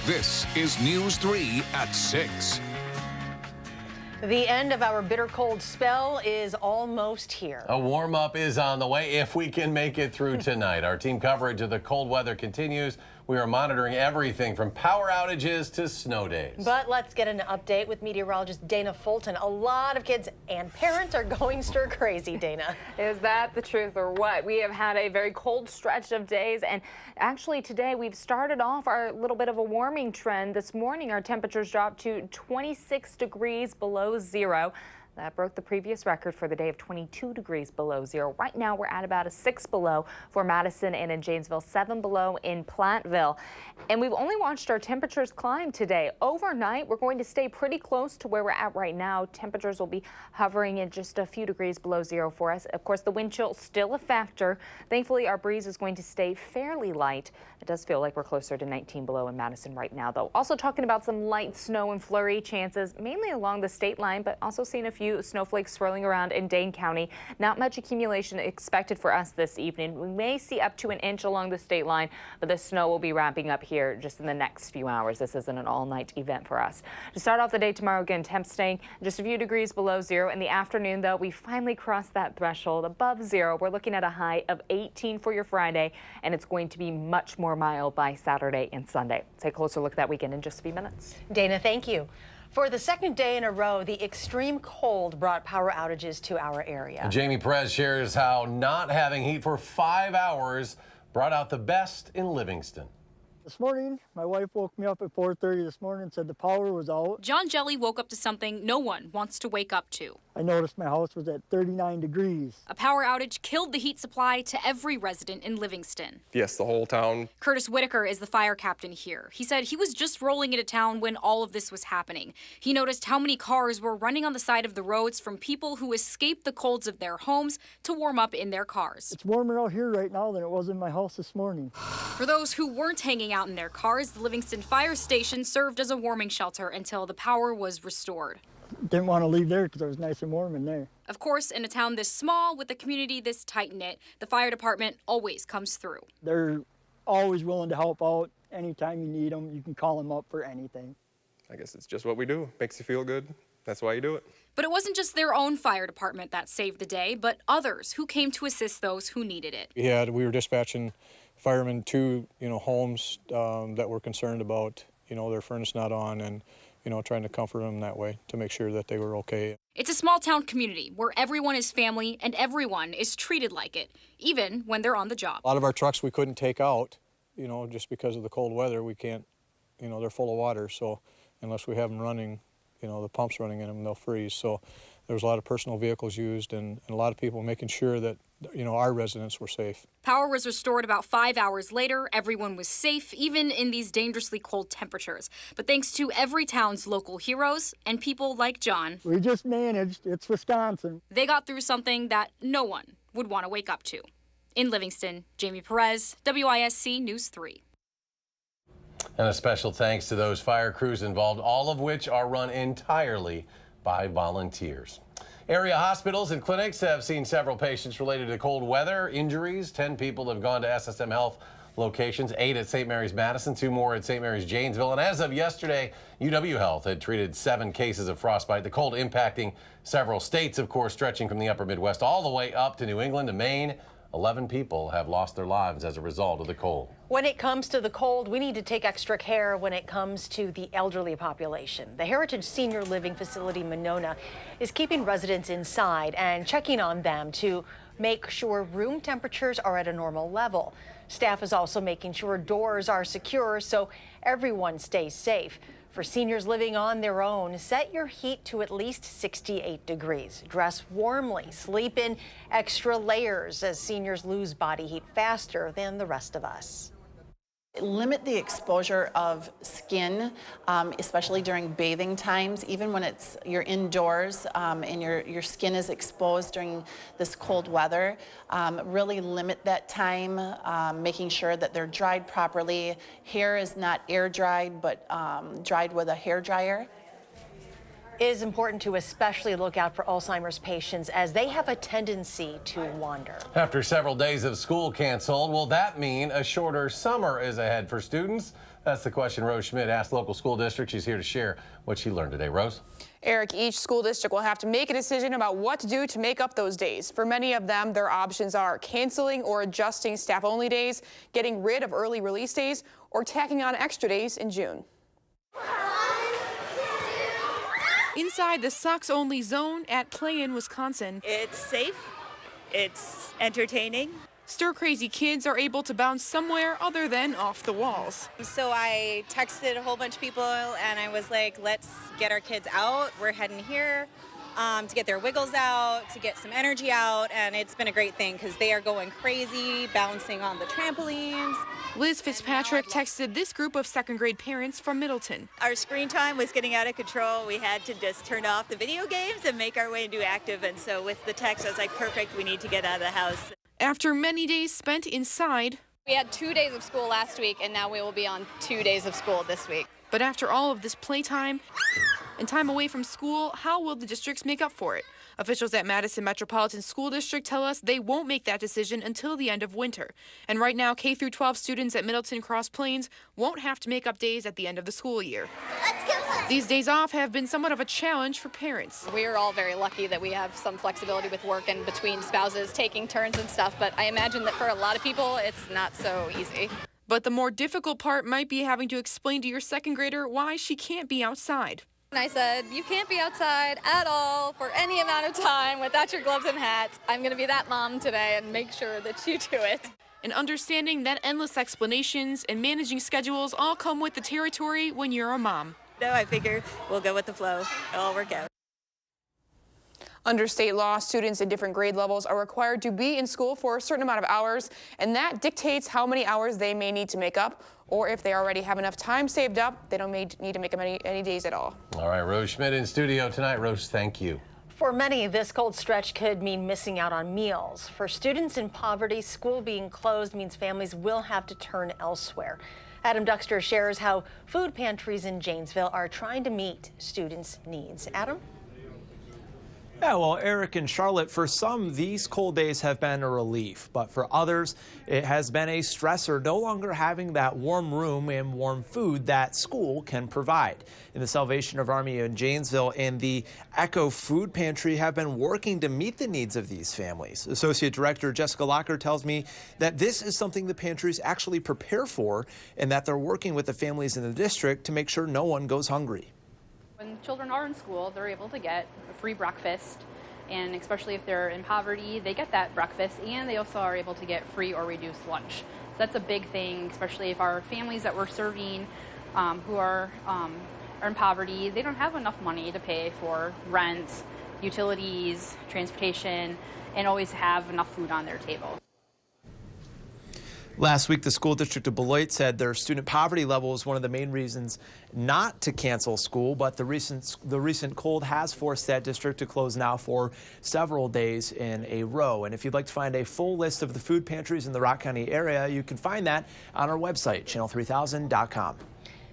This is News 3 at 6. The end of our bitter cold spell is almost here. A warm-up is on the way if we can make it through tonight. Our team coverage of the cold weather continues. We are monitoring everything from power outages to snow days. But let's get an update with meteorologist Dana Fulton. A lot of kids and parents are going stir crazy, Dana. Is that the truth or what? We have had a very cold stretch of days, and actually today we've started off our little bit of a warming trend. This morning our temperatures dropped to 26 degrees below zero. That broke the previous record for the day of 22 degrees below zero. Right now, we're at about a 6 below for Madison and in Janesville, 7 below in Platteville. And we've only watched our temperatures climb today. Overnight, we're going to stay pretty close to where we're at right now. Temperatures will be hovering at just a few degrees below zero for us. Of course, the wind chill still a factor. Thankfully, our breeze is going to stay fairly light. It does feel like we're closer to 19 below in Madison right now, though. Also talking about some light snow and flurry chances, mainly along the state line, but also seeing a few snowflakes swirling around in Dane County. Not much accumulation expected for us this evening. We may see up to an inch along the state line, but the snow will be ramping up here just in the next few hours. This isn't an all-night event for us. To start off the day tomorrow, again, temps staying just a few degrees below zero. In the afternoon, though, we finally crossed that threshold above zero. We're looking at a high of 18 for your Friday, and it's going to be much more mild by Saturday and Sunday. Take a closer look at that weekend in just a few minutes. Dana, thank you. For the second day in a row, the extreme cold brought power outages to our area. Jamie Perez shares how not having heat for 5 hours brought out the best in Livingston. This morning, my wife woke me up at 4:30 this morning and said the power was out. John Jelly woke up to something no one wants to wake up to. I noticed my house was at 39 degrees. A power outage killed the heat supply to every resident in Livingston. Yes, the whole town. Curtis Whitaker is the fire captain here. He said he was just rolling into town when all of this was happening. He noticed how many cars were running on the side of the roads from people who escaped the colds of their homes to warm up in their cars. It's warmer out here right now than it was in my house this morning. For those who weren't hanging out in their cars, the Livingston Fire Station served as a warming shelter until the power was restored. Didn't want to leave there because it was nice and warm in there. Of course, in a town this small, with a community this tight-knit, the fire department always comes through. They're always willing to help out. Anytime you need them, you can call them up for anything. I guess it's just what we do. Makes you feel good. That's why you do it. But it wasn't just their own fire department that saved the day, but others who came to assist those who needed it. We were dispatching firemen to, homes that were concerned about, their furnace not on, and, trying to comfort them that way to make sure that they were okay. It's a small town community where everyone is family and everyone is treated like it, even when they're on the job. A lot of our trucks we couldn't take out, just because of the cold weather. We can't, they're full of water, so unless we have them running, the pumps running in them, they'll freeze. So there was a lot of personal vehicles used and a lot of people making sure that, our residents were safe. Power was restored about 5 hours later. Everyone was safe, even in these dangerously cold temperatures. But thanks to every town's local heroes and people like John. We just managed. It's Wisconsin. They got through something that no one would want to wake up to. In Livingston, Jamie Perez, WISC News 3. And a special thanks to those fire crews involved, all of which are run entirely by volunteers. Area hospitals and clinics have seen several patients related to cold weather injuries. 10 people have gone to SSM Health locations, 8 at St. Mary's Madison, 2 more at St. Mary's Janesville. And as of yesterday, UW Health had treated 7 cases of frostbite. The cold impacting several states, of course, stretching from the upper Midwest all the way up to New England to Maine. 11 people have lost their lives as a result of the cold. When it comes to the cold, we need to take extra care when it comes to the elderly population. The Heritage Senior Living Facility Monona is keeping residents inside and checking on them to make sure room temperatures are at a normal level. Staff is also making sure doors are secure so everyone stays safe. For seniors living on their own, set your heat to at least 68 degrees. Dress warmly, sleep in extra layers as seniors lose body heat faster than the rest of us. Limit the exposure of skin, especially during bathing times, even when you're indoors and your skin is exposed during this cold weather. Really limit that time, making sure that they're dried properly. Hair is not air dried, but dried with a hair dryer. It is important to especially look out for Alzheimer's patients as they have a tendency to wander. After several days of school canceled, will that mean a shorter summer is ahead for students? That's the question Rose Schmidt asked local school districts. She's here to share what she learned today. Rose? Eric, each school district will have to make a decision about what to do to make up those days. For many of them, their options are canceling or adjusting staff-only days, getting rid of early release days, or tacking on extra days in June. Inside the socks-only zone at Play in Wisconsin. It's safe, it's entertaining. Stir-crazy kids are able to bounce somewhere other than off the walls. So I texted a whole bunch of people and I was like, let's get our kids out. We're heading here to get their wiggles out, to get some energy out, and it's been a great thing because they are going crazy, bouncing on the trampolines. Liz Fitzpatrick texted this group of second-grade parents from Middleton. Our screen time was getting out of control. We had to just turn off the video games and make our way into active, and so with the text, I was like, perfect, we need to get out of the house. After many days spent inside, we had 2 days of school last week, and now we will be on 2 days of school this week. But after all of this playtime and time away from school, how will the districts make up for it? Officials at Madison Metropolitan School District tell us they won't make that decision until the end of winter. And right now, K-12 students at Middleton Cross Plains won't have to make up days at the end of the school year. These days off have been somewhat of a challenge for parents. We're all very lucky that we have some flexibility with work and between spouses taking turns and stuff, but I imagine that for a lot of people, it's not so easy. But the more difficult part might be having to explain to your second grader why she can't be outside. And I said, you can't be outside at all for any amount of time without your gloves and hats. I'm going to be that mom today and make sure that you do it. And understanding that endless explanations and managing schedules all come with the territory when you're a mom. No, I figure we'll go with the flow. It'll all work out. Under state law, students in different grade levels are required to be in school for a certain amount of hours, and that dictates how many hours they may need to make up, or if they already have enough time saved up, they don't need to make up any days at all. All right, Rose Schmidt in studio tonight. Rose, thank you. For many, this cold stretch could mean missing out on meals. For students in poverty, school being closed means families will have to turn elsewhere. Adam Duxter shares how food pantries in Janesville are trying to meet students' needs. Adam? Yeah, well, Eric and Charlotte, for some, these cold days have been a relief, but for others, it has been a stressor no longer having that warm room and warm food that school can provide. In the Salvation of Army in Janesville and the Echo Food Pantry have been working to meet the needs of these families. Associate Director Jessica Locker tells me that this is something the pantries actually prepare for and that they're working with the families in the district to make sure no one goes hungry. When children are in school, they're able to get a free breakfast, and especially if they're in poverty, they get that breakfast, and they also are able to get free or reduced lunch. So that's a big thing, especially if our families that we're serving who are in poverty, they don't have enough money to pay for rent, utilities, transportation, and always have enough food on their table. Last week, the school district of Beloit said their student poverty level is one of the main reasons not to cancel school, but the recent cold has forced that district to close now for several days in a row. And if you'd like to find a full list of the food pantries in the Rock County area, you can find that on our website, channel3000.com.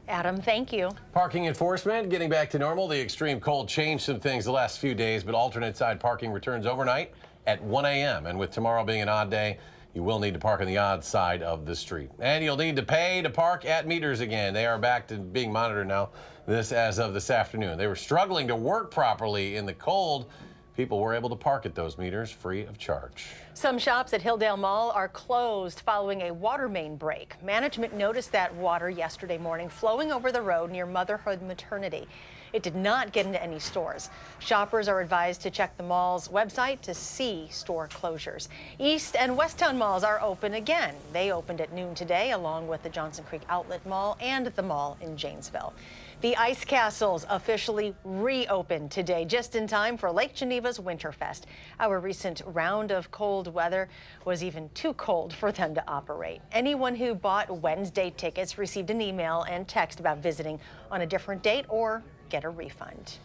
Adam, thank you. Parking enforcement getting back to normal. The extreme cold changed some things the last few days, but alternate side parking returns overnight at 1 a.m. And with tomorrow being an odd day, you will need to park on the odd side of the street. And you'll need to pay to park at meters again. They are back to being monitored now, this as of this afternoon. They were struggling to work properly in the cold. People were able to park at those meters free of charge. Some shops at Hilldale Mall are closed following a water main break. Management noticed that water yesterday morning flowing over the road near Motherhood Maternity. It did not get into any stores. Shoppers are advised to check the mall's website to see store closures. East and Westtown malls are open again. They opened at noon today, along with the Johnson Creek Outlet Mall and the mall in Janesville. The ice castles officially reopened today, just in time for Lake Geneva's Winterfest. Our recent round of cold weather was even too cold for them to operate. Anyone who bought Wednesday tickets received an email and text about visiting on a different date or get a refund.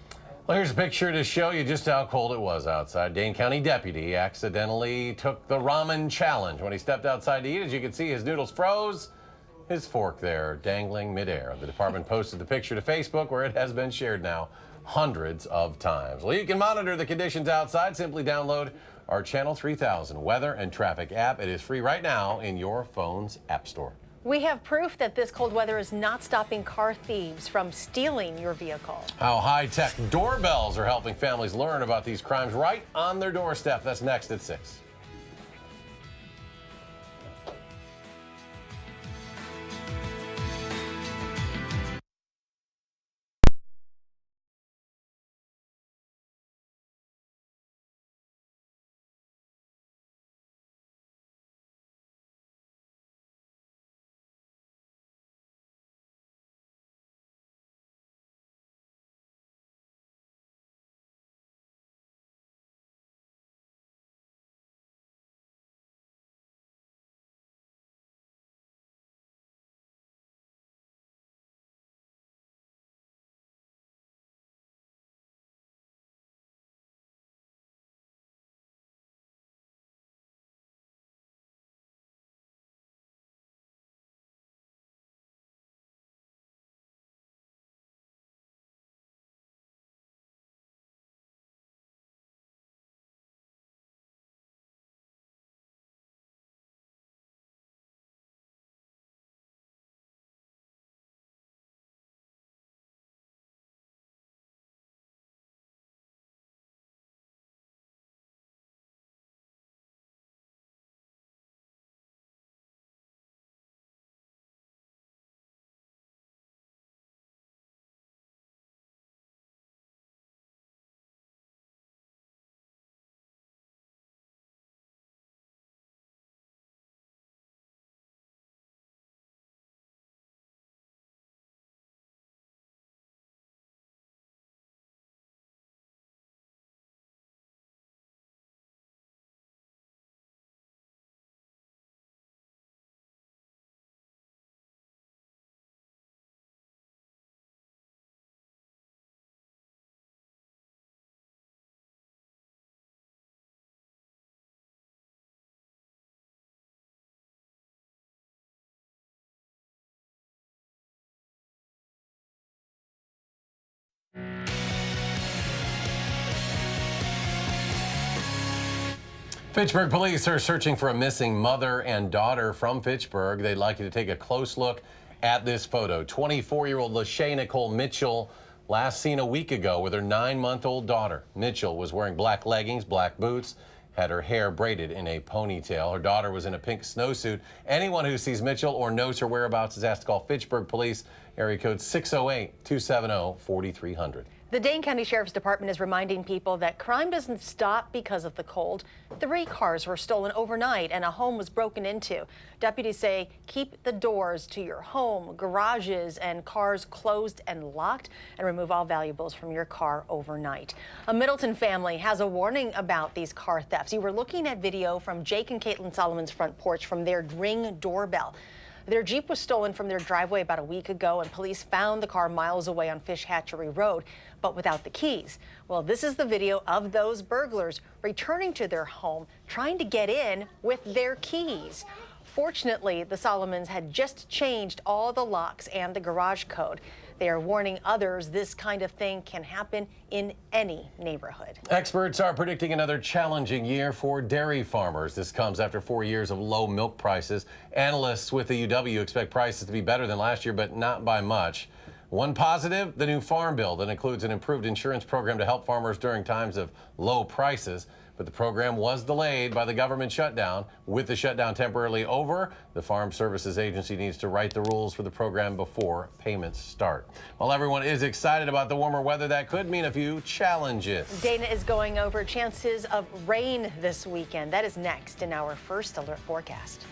Well, here's a picture to show you just how cold it was outside. Dane County deputy accidentally took the ramen challenge when he stepped outside to eat. As you can see, his noodles froze. His fork there dangling midair. The department posted the picture to Facebook, where it has been shared now hundreds of times. Well, you can monitor the conditions outside. Simply download our Channel 3000 weather and traffic app. It is free right now in your phone's app store. We have proof that this cold weather is not stopping car thieves from stealing your vehicle. How high-tech doorbells are helping families learn about these crimes right on their doorstep. That's next at 6. Fitchburg police are searching for a missing mother and daughter from Fitchburg. They'd like you to take a close look at this photo. 24-year-old Lachey Nicole Mitchell, last seen a week ago with her 9-month-old daughter. Mitchell was wearing black leggings, black boots, had her hair braided in a ponytail. Her daughter was in a pink snowsuit. Anyone who sees Mitchell or knows her whereabouts is asked to call Fitchburg Police, area code 608-270-4300. The Dane County Sheriff's Department is reminding people that crime doesn't stop because of the cold. 3 cars were stolen overnight and a home was broken into. Deputies say keep the doors to your home, garages, and cars closed and locked, and remove all valuables from your car overnight. A Middleton family has a warning about these car thefts. You were looking at video from Jake and Caitlin Solomon's front porch from their Ring doorbell. Their Jeep was stolen from their driveway about a week ago, and police found the car miles away on Fish Hatchery Road, but without the keys. Well, this is the video of those burglars returning to their home, trying to get in with their keys. Fortunately, the Solomons had just changed all the locks and the garage code. They are warning others this kind of thing can happen in any neighborhood. Experts are predicting another challenging year for dairy farmers. This comes after 4 years of low milk prices. Analysts with the UW expect prices to be better than last year, but not by much. One positive, the new farm bill that includes an improved insurance program to help farmers during times of low prices. But the program was delayed by the government shutdown. With the shutdown temporarily over, the Farm Services Agency needs to write the rules for the program before payments start. While everyone is excited about the warmer weather, that could mean a few challenges. Dana is going over chances of rain this weekend. That is next in our first alert forecast.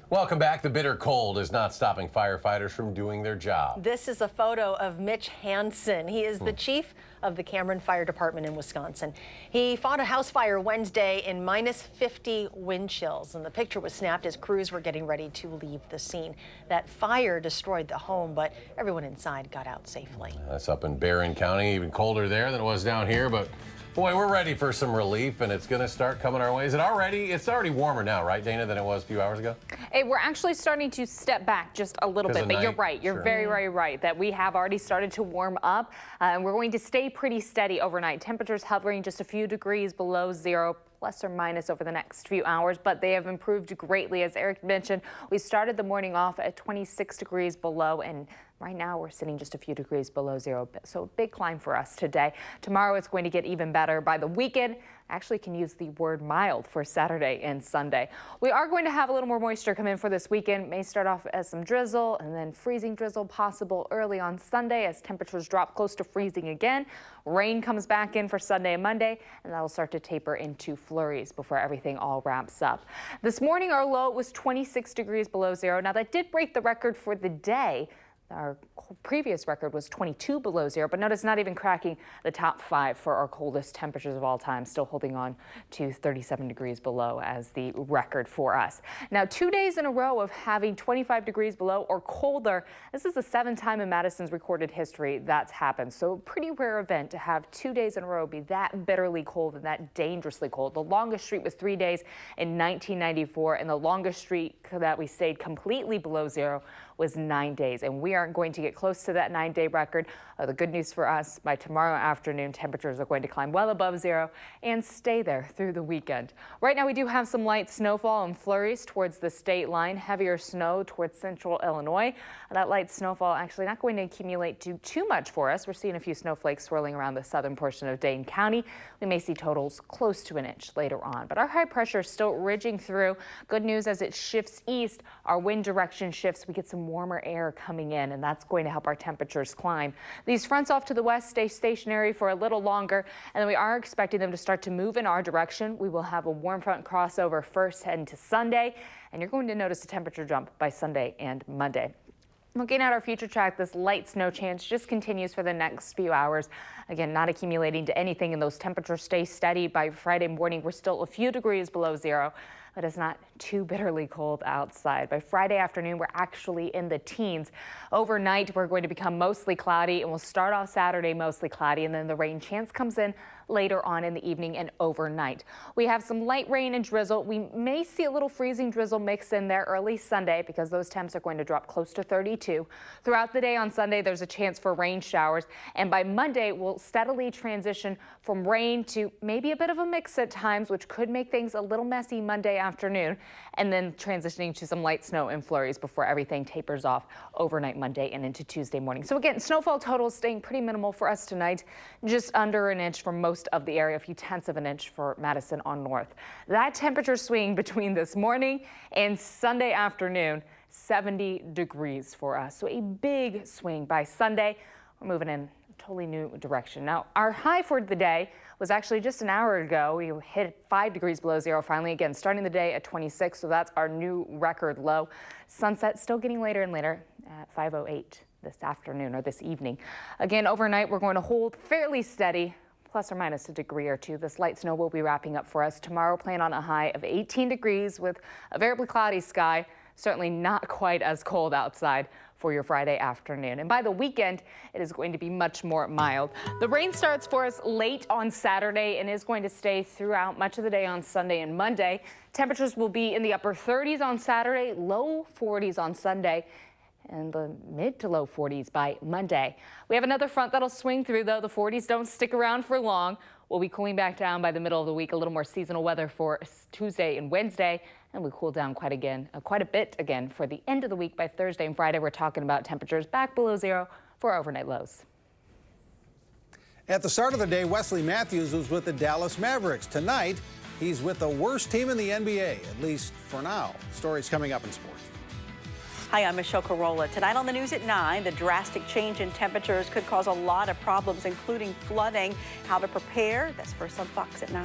Welcome back. The bitter cold is not stopping firefighters from doing their job. This is a photo of Mitch Hansen. He is the chief of the Cameron Fire Department in Wisconsin. He fought a house fire Wednesday in -50 wind chills, and the picture was snapped as crews were getting ready to leave the scene. That fire destroyed the home, but everyone inside got out safely. That's up in Barron County, even colder there than it was down here, but boy, we're ready for some relief, and it's going to start coming our way. Is it already? It's already warmer now, right, Dana, than it was a few hours ago? Hey, we're actually starting to step back just a little bit, but you're right. You're very, very right that we have already started to warm up, and we're going to stay pretty steady overnight. Temperatures hovering just a few degrees below zero, plus or minus over the next few hours, but they have improved greatly. As Eric mentioned, we started the morning off at 26 degrees below, and right now we're sitting just a few degrees below zero, so a big climb for us today. Tomorrow it's going to get even better. By the weekend, actually can use the word mild for Saturday and Sunday. We are going to have a little more moisture come in for this weekend. May start off as some drizzle and then freezing drizzle possible early on Sunday as temperatures drop close to freezing again. Rain comes back in for Sunday and Monday, and that'll start to taper into flurries before everything all wraps up. This morning our low was 26 degrees below zero. Now that did break the record for the day. Our previous record was 22 below zero, but notice not even cracking the top 5 for our coldest temperatures of all time, still holding on to 37 degrees below as the record for us. Now, 2 days in a row of having 25 degrees below or colder. This is the 7th time in Madison's recorded history that's happened. So a pretty rare event to have 2 days in a row be that bitterly cold and that dangerously cold. The longest streak was 3 days in 1994, and the longest streak that we stayed completely below zero was 9 days, and we aren't going to get close to that 9-day record. The good news for us, by tomorrow afternoon, temperatures are going to climb well above zero and stay there through the weekend. Right now, we do have some light snowfall and flurries towards the state line, heavier snow towards central Illinois. That light snowfall actually not going to accumulate to too much for us. We're seeing a few snowflakes swirling around the southern portion of Dane County. We may see totals close to an inch later on, but our high pressure is still ridging through. Good news, as it shifts east, our wind direction shifts. We get some warmer air coming in, and that's going to help our temperatures climb. These fronts off to the west stay stationary for a little longer, and then we are expecting them to start to move in our direction. We will have a warm front crossover first into Sunday, and you're going to notice a temperature jump by Sunday and Monday. Looking at our future track, this light snow chance just continues for the next few hours. Again, not accumulating to anything, and those temperatures stay steady. By Friday morning, we're still a few degrees below zero, but it's not too bitterly cold outside. By Friday afternoon, we're actually in the teens. Overnight, we're going to become mostly cloudy, and we'll start off Saturday mostly cloudy, and then the rain chance comes in later on in the evening and overnight. We have some light rain and drizzle. We may see a little freezing drizzle mix in there early Sunday because those temps are going to drop close to 32. Throughout the day on Sunday, there's a chance for rain showers, and by Monday, we'll steadily transition from rain to maybe a bit of a mix at times, which could make things a little messy Monday afternoon, and then transitioning to some light snow and flurries before everything tapers off overnight Monday and into Tuesday morning. So again, snowfall totals staying pretty minimal for us tonight, just under an inch for most of the area, a few tenths of an inch for Madison on north. That temperature swing between this morning and Sunday afternoon, 70 degrees for us. So a big swing by Sunday. We're moving in a totally new direction. Now, our high for the day was actually just an hour ago. We hit 5 degrees below zero finally, again, starting the day at 26. So that's our new record low. Sunset still getting later and later at 5:08 this afternoon or this evening. Again, overnight, we're going to hold fairly steady, plus or minus a degree or two. This light snow will be wrapping up for us. Tomorrow, plan on a high of 18 degrees with a variably cloudy sky. Certainly not quite as cold outside for your Friday afternoon. And by the weekend, it is going to be much more mild. The rain starts for us late on Saturday and is going to stay throughout much of the day on Sunday and Monday. Temperatures will be in the upper 30s on Saturday, low 40s on Sunday, and the mid to low 40s by Monday. We have another front that'll swing through, though. The 40s don't stick around for long. We'll be cooling back down by the middle of the week. A little more seasonal weather for Tuesday and Wednesday, and we cool down quite a bit again for the end of the week. By Thursday and Friday, we're talking about temperatures back below zero for our overnight lows. At the start of the day, Wesley Matthews was with the Dallas Mavericks. Tonight, he's with the worst team in the NBA, at least for now. Stories coming up in sports. Hi, I'm Michelle Carolla. Tonight on the news at 9, the drastic change in temperatures could cause a lot of problems, including flooding. How to prepare? That's first on Fox at 9.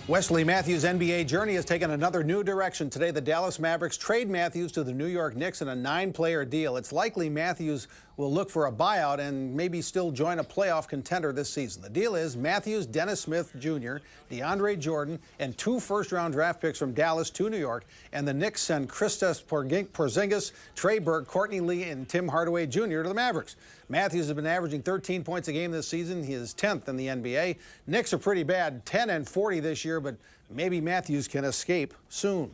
Wesley Matthews' NBA journey has taken another new direction. Today, the Dallas Mavericks trade Matthews to the New York Knicks in a 9-player deal. It's likely Matthews will look for a buyout and maybe still join a playoff contender this season. The deal is Matthews, Dennis Smith Jr., DeAndre Jordan, and 2 first-round draft picks from Dallas to New York. And the Knicks send Kristaps Porzingis, Trey Burke, Courtney Lee, and Tim Hardaway Jr. to the Mavericks. Matthews has been averaging 13 points a game this season. He is 10th in the NBA. Knicks are pretty bad, 10 and 40 this year, but maybe Matthews can escape soon.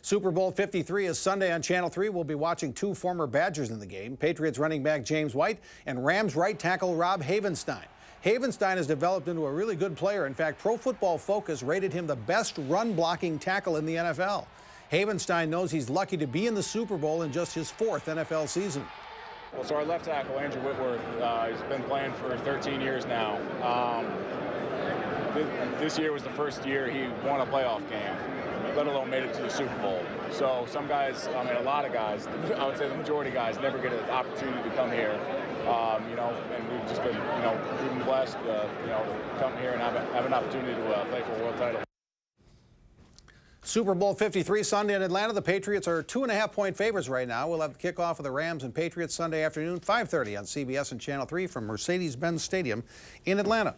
Super Bowl 53 is Sunday on Channel 3. We'll be watching 2 former Badgers in the game, Patriots running back James White and Rams right tackle Rob Havenstein. Havenstein has developed into a really good player. In fact, Pro Football Focus rated him the best run-blocking tackle in the NFL. Havenstein knows he's lucky to be in the Super Bowl in just his 4th NFL season. Well, so our left tackle, Andrew Whitworth, he's been playing for 13 years now. This year was the first year he won a playoff game, let alone made it to the Super Bowl. So some guys, I mean, a lot of guys, I would say the majority of guys never get an opportunity to come here, and we've just been, we've been blessed, to come here and have an opportunity to play for a world title. Super Bowl 53 Sunday in Atlanta. The Patriots are 2.5-point favorites right now. We'll have the kickoff of the Rams and Patriots Sunday afternoon, 5:30 on CBS and Channel 3 from Mercedes-Benz Stadium in Atlanta.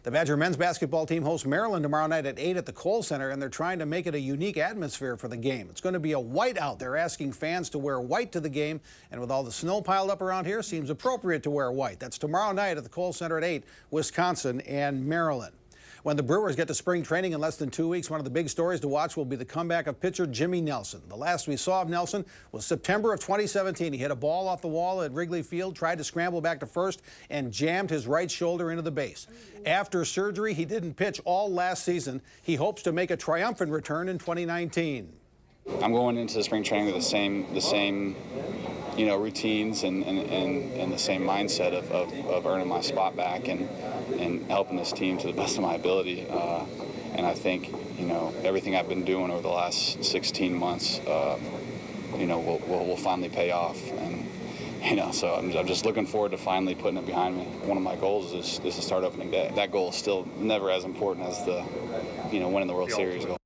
The Badger men's basketball team hosts Maryland tomorrow night at 8 at the Kohl Center, and they're trying to make it a unique atmosphere for the game. It's going to be a whiteout. They're asking fans to wear white to the game, and with all the snow piled up around here, seems appropriate to wear white. That's tomorrow night at the Kohl Center at 8, Wisconsin and Maryland. When the Brewers get to spring training in less than 2 weeks, one of the big stories to watch will be the comeback of pitcher Jimmy Nelson. The last we saw of Nelson was September of 2017. He hit a ball off the wall at Wrigley Field, tried to scramble back to first, and jammed his right shoulder into the base. After surgery, he didn't pitch all last season. He hopes to make a triumphant return in 2019. I'm going into the spring training with the same routines and the same mindset of earning my spot back and helping this team to the best of my ability. And I think, everything I've been doing over the last 16 months, will finally pay off. And, so I'm just looking forward to finally putting it behind me. One of my goals is to start opening day. That goal is still never as important as the, winning the World Series goal.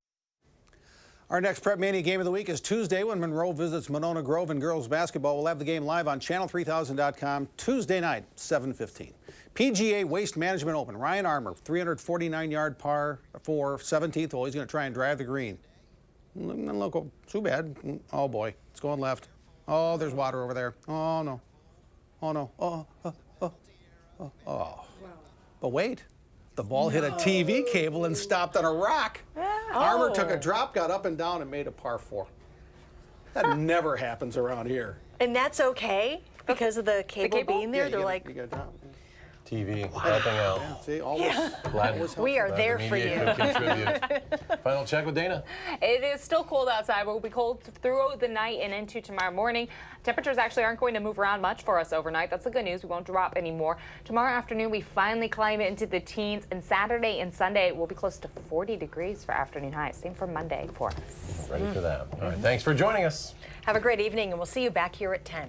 Our next Prep Mania game of the week is Tuesday when Monroe visits Monona Grove in girls basketball. We'll have the game live on channel3000.com Tuesday night, 7:15. PGA Waste Management Open. Ryan Armour, 349-yard par 4, 17th hole. He's going to try and drive the green. Look, too bad. Oh, boy. It's going left. Oh, there's water over there. Oh, no. Oh, no. Oh. But wait. The ball hit a TV cable and stopped on a rock. Armour took a drop, got up and down, and made a par 4. That never happens around here. And that's okay because of the cable being there. They're like, you got a drop. TV, helping out. Yeah, see, always we are there for you. Final check with Dana. It is still cold outside. It will be cold throughout the night and into tomorrow morning. Temperatures actually aren't going to move around much for us overnight. That's the good news. We won't drop anymore. Tomorrow afternoon, we finally climb into the teens, and Saturday and Sunday will be close to 40 degrees for afternoon highs. Same for Monday for us. Ready for that. All right, thanks for joining us. Have a great evening, and we'll see you back here at 10.